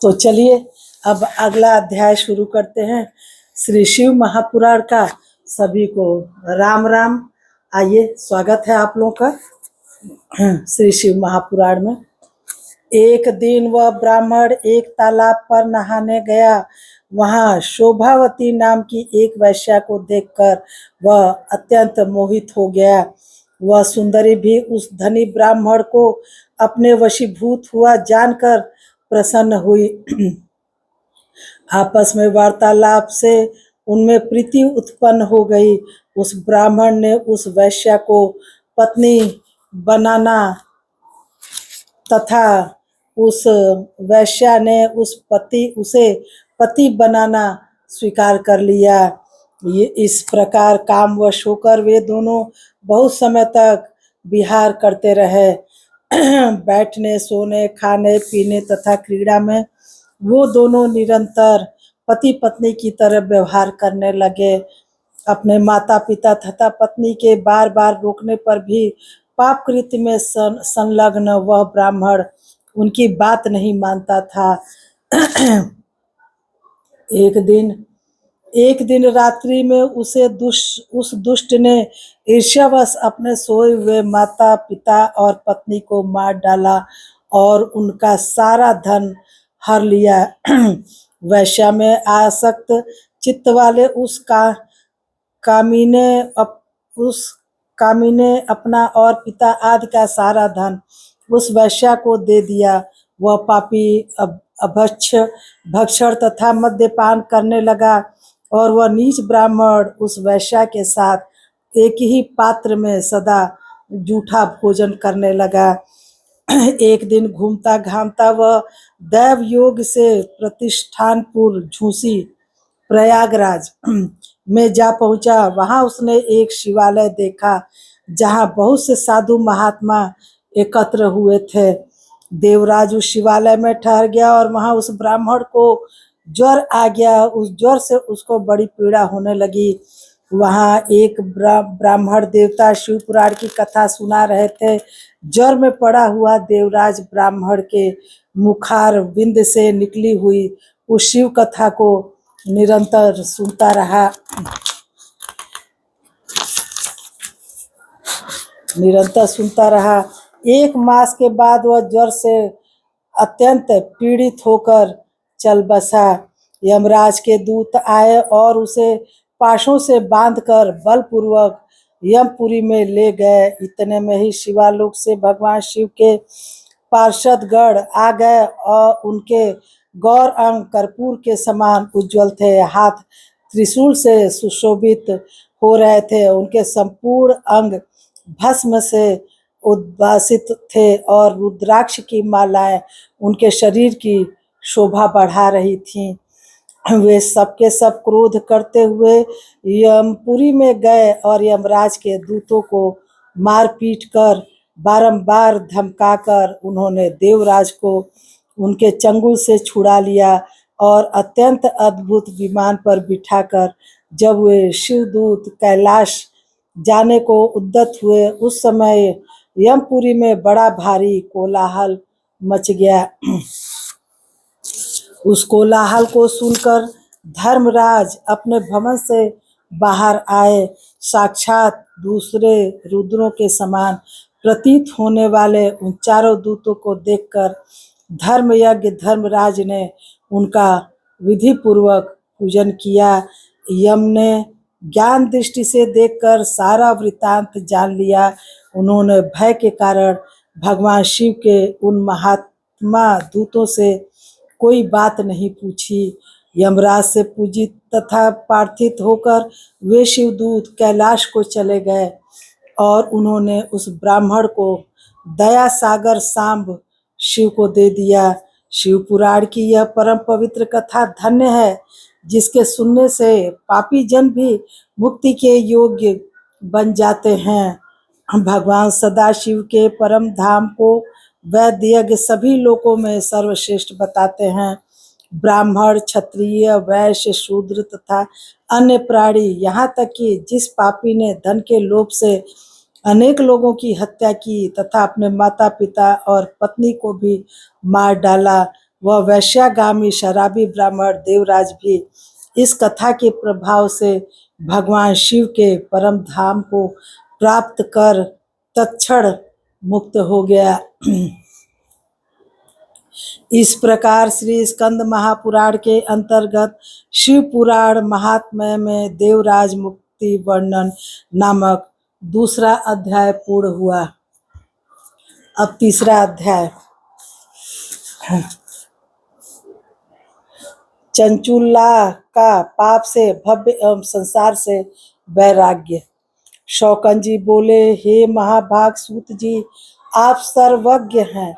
तो चलिए अब अगला अध्याय शुरू करते हैं श्री शिव महापुराण का। सभी को राम राम। आइए, स्वागत है आप लोगों का श्री शिव महापुराण में। एक दिन वह ब्राह्मण एक तालाब पर नहाने गया। वहां शोभावती नाम की एक वैश्या को देखकर वह अत्यंत मोहित हो गया। वह सुंदरी भी उस धनी ब्राह्मण को अपने वशीभूत हुआ जानकर प्रसन्न हुई। आपस में वार्तालाप से उनमें प्रीति उत्पन्न हो गई। उस ब्राह्मण ने उस वैश्या को पत्नी बनाना तथा उस वैश्या ने उसे पति बनाना स्वीकार कर लिया। ये इस प्रकार कामवश होकर वे दोनों बहुत समय तक विहार करते रहे। बैठने, सोने, खाने पीने तथा क्रीड़ा में वो दोनों निरंतर पति पत्नी की तरह व्यवहार करने लगे। अपने माता पिता तथा पत्नी के बार बार रोकने पर भी पाप कृत्य में संलग्न वह ब्राह्मण उनकी बात नहीं मानता था। एक दिन रात्रि में उस दुष्ट ने ईर्ष्यावश अपने सोए हुए माता पिता और पत्नी को मार डाला और उनका सारा धन हर लिया। वैश्या में आसक्त चित्त वाले उस कामी ने अपना और पिता आदि का सारा धन उस वैश्या को दे दिया। वह पापी भक्षण तथा मद्यपान करने लगा और वह नीच ब्राह्मण उस वैश्या के साथ एक ही पात्र में सदा जूठा भोजन करने लगा। एक दिन घूमता घामता वह दैव योग से प्रतिष्ठानपुर झूसी प्रयागराज में जा पहुंचा। वहां उसने एक शिवालय देखा जहां बहुत से साधु महात्मा एकत्र हुए थे। देवराज उस शिवालय में ठहर गया और वहां उस ब्राह्मण को ज्वर आ गया। उस ज्वर से उसको बड़ी पीड़ा होने लगी। वहां एक ब्राह्मण देवता शिव पुराण की कथा सुना रहे थे। ज्वर में पड़ा हुआ देवराज ब्राह्मण के मुखार बिंद से निकली हुई उस शिव कथा को निरंतर सुनता रहा। एक मास के बाद वह ज्वर से अत्यंत पीड़ित होकर चल बसा। यमराज के दूत आए और उसे पाशों से बांधकर बलपूर्वक यमपुरी में ले गए। इतने में ही शिवालोक से भगवान शिव के पार्षदगण आ गए और उनके गौर अंग कर्पूर के समान उज्जवल थे। हाथ त्रिशूल से सुशोभित हो रहे थे। उनके संपूर्ण अंग भस्म से उद्भासित थे और रुद्राक्ष की मालाएं उनके शरीर की शोभा बढ़ा रही थीं। वे सबके सब क्रोध करते हुए यमपुरी में गए और यमराज के दूतों को मार पीट कर बारंबार धमकाकर उन्होंने देवराज को उनके चंगुल से छुड़ा लिया और अत्यंत अद्भुत विमान पर बिठाकर जब वे शिवदूत कैलाश जाने को उद्यत हुए, उस समय यमपुरी में बड़ा भारी कोलाहल मच गया। उस कोलाहल को सुनकर धर्मराज अपने भवन से बाहर आए। साक्षात दूसरे रुद्रों के समान प्रतीत होने वाले उन चारों दूतों को देखकर धर्मयज्ञ धर्मराज ने उनका विधि पूर्वक पूजन किया। यम ने ज्ञान दृष्टि से देखकर सारा वृतांत जान लिया। उन्होंने भय के कारण भगवान शिव के उन महात्मा दूतों से कोई बात नहीं पूछी। यमराज से पूजित तथा प्रार्थित होकर वे शिवदूत कैलाश को चले गए और उन्होंने उस ब्राह्मण को दया सागर सांब शिव को दे दिया। शिव पुराण की यह परम पवित्र कथा धन्य है, जिसके सुनने से पापी जन भी मुक्ति के योग्य बन जाते हैं। भगवान सदाशिव के परम धाम को वैद्य यज्ञ सभी लोकों में सर्वश्रेष्ठ बताते हैं। ब्राह्मण, क्षत्रिय, वैश्य, शूद्र तथा अन्य प्राणी, यहाँ तक कि जिस पापी ने धन के लोभ से अनेक लोगों की हत्या की तथा अपने माता पिता और पत्नी को भी मार डाला, वह वैश्यागामी शराबी ब्राह्मण देवराज भी इस कथा के प्रभाव से भगवान शिव के परम धाम को प्राप्त कर तत्क्षण मुक्त हो गया। इस प्रकार श्री स्कंद महापुराण के अंतर्गत शिव पुराण महात्म्य में देवराज मुक्ति वर्णन नामक दूसरा अध्याय पूर्ण हुआ। अब तीसरा अध्याय, चंचुला का पाप से भव्य एवं संसार से वैराग्य। शौकन जी बोले, हे महाभाग सूत जी, आप सर्वज्ञ हैं।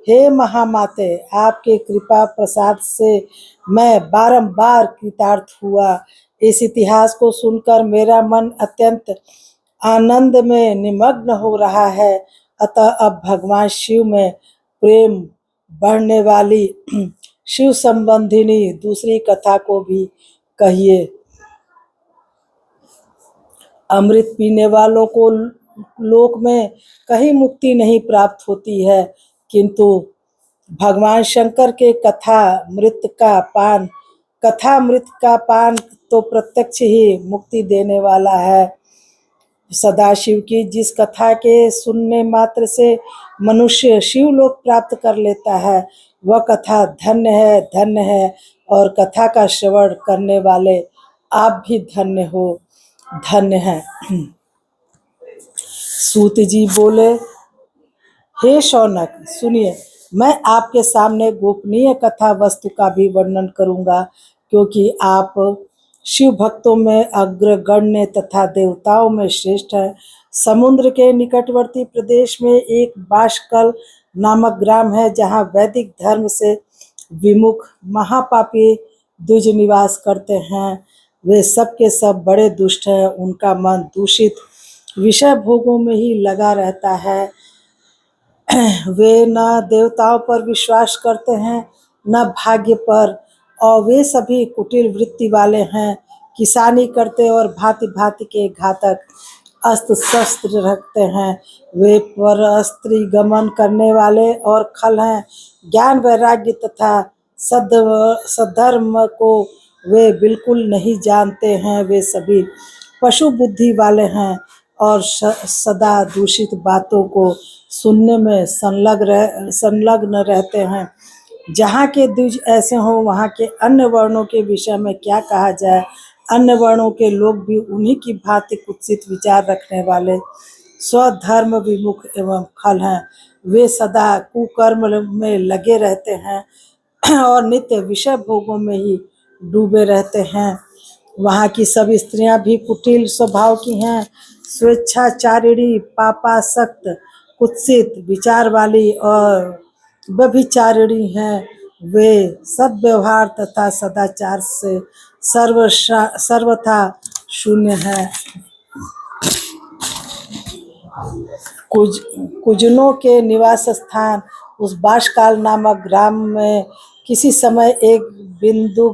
हे महामाते, आपके कृपा प्रसाद से मैं बारंबार कृतार्थ हुआ। इस इतिहास को सुनकर मेरा मन अत्यंत आनंद में निमग्न हो रहा है। अतः अब भगवान शिव में प्रेम बढ़ने वाली शिव संबंधिनी दूसरी कथा को भी कहिए। अमृत पीने वालों को लोक में कहीं मुक्ति नहीं प्राप्त होती है, किंतु भगवान शंकर के कथामृत का पान तो प्रत्यक्ष ही मुक्ति देने वाला है। सदाशिव की जिस कथा के सुनने मात्र से मनुष्य शिवलोक प्राप्त कर लेता है, वह कथा धन्य है और कथा का श्रवण करने वाले आप भी धन्य हैं। सूत जी बोले, हे शौनक, सुनिए, मैं आपके सामने गोपनीय कथा वस्तु का भी वर्णन करूंगा, क्योंकि आप शिव भक्तों में अग्रगण्य तथा देवताओं में श्रेष्ठ है। समुद्र के निकटवर्ती प्रदेश में एक बाष्कल नामक ग्राम है, जहाँ वैदिक धर्म से विमुख महापापी द्विज निवास करते हैं। वे सब के सब बड़े दुष्ट हैं। उनका मन दूषित विषय भोगों में ही लगा रहता है। वे न देवताओं पर विश्वास करते हैं, न भाग्य पर, और वे सभी कुटिल वृत्ति वाले हैं। किसानी करते और भांति भांति के घातक अस्त्र शस्त्र रखते हैं। वे परस्त्री गमन करने वाले और खल हैं। ज्ञान वैराग्य तथा सद्धर्म को वे बिल्कुल नहीं जानते हैं। वे सभी पशु बुद्धि वाले हैं और सदा दूषित बातों को सुनने में संलग्न रहते हैं। जहाँ के द्विज ऐसे हों, वहाँ के अन्य वर्णों के विषय में क्या कहा जाए। अन्य वर्णों के लोग भी उन्हीं की भांति कुत्सित विचार रखने वाले स्वधर्म विमुख एवं खल हैं। वे सदा कुकर्म में लगे रहते हैं और नित्य विषय भोगों में ही डूबे रहते हैं। वहाँ की सब स्त्रियां भी कुटिल स्वभाव की हैं, स्वेच्छाचारिणी, पापासक्त, कुत्सित विचार वाली और व्यभिचारिणी हैं। वे सद्व्यवहार तथा सदाचार से सर्वथा शून्य हैं। कुजनों के निवास स्थान उस बाष्काल नामक ग्राम में किसी समय एक बिंदु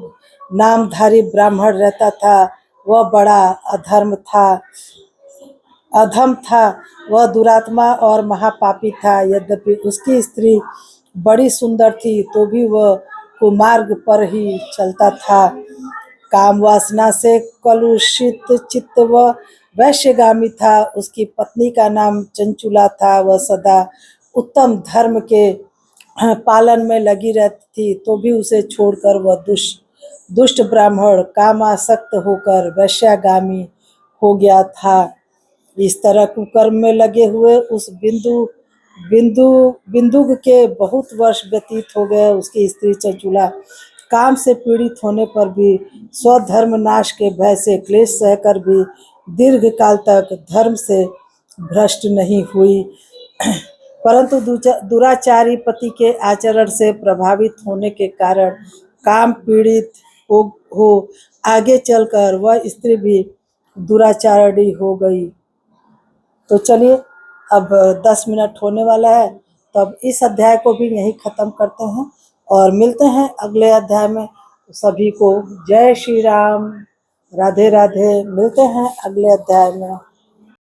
नामधारी ब्राह्मण रहता था। वह बड़ा अधम था। वह दुरात्मा और महापापी था। यद्यपि उसकी स्त्री बड़ी सुंदर थी, तो भी वह कुमार्ग पर ही चलता था। काम वासना से कलुषित चित्त वह वैश्यगामी था। उसकी पत्नी का नाम चंचुला था। वह सदा उत्तम धर्म के पालन में लगी रहती थी, तो भी उसे छोड़कर वह दुष्ट ब्राह्मण कामासक्त होकर वैश्यागामी हो गया था। इस तरह कुकर्म में लगे हुए उस बिंदुग के बहुत वर्ष व्यतीत हो गए। उसकी स्त्री चंचुला काम से पीड़ित होने पर भी स्वधर्म नाश के भय से क्लेश सहकर भी दीर्घ काल तक धर्म से भ्रष्ट नहीं हुई, परंतु दुराचारी पति के आचरण से प्रभावित होने के कारण काम पीड़ित हो आगे चलकर वह स्त्री भी दुराचारिणी हो गई। तो चलिए, अब 10 मिनट होने वाला है, तब इस अध्याय को भी यहीं खत्म करते हैं और मिलते हैं अगले अध्याय में। सभी को जय श्री राम, राधे राधे। मिलते हैं अगले अध्याय में।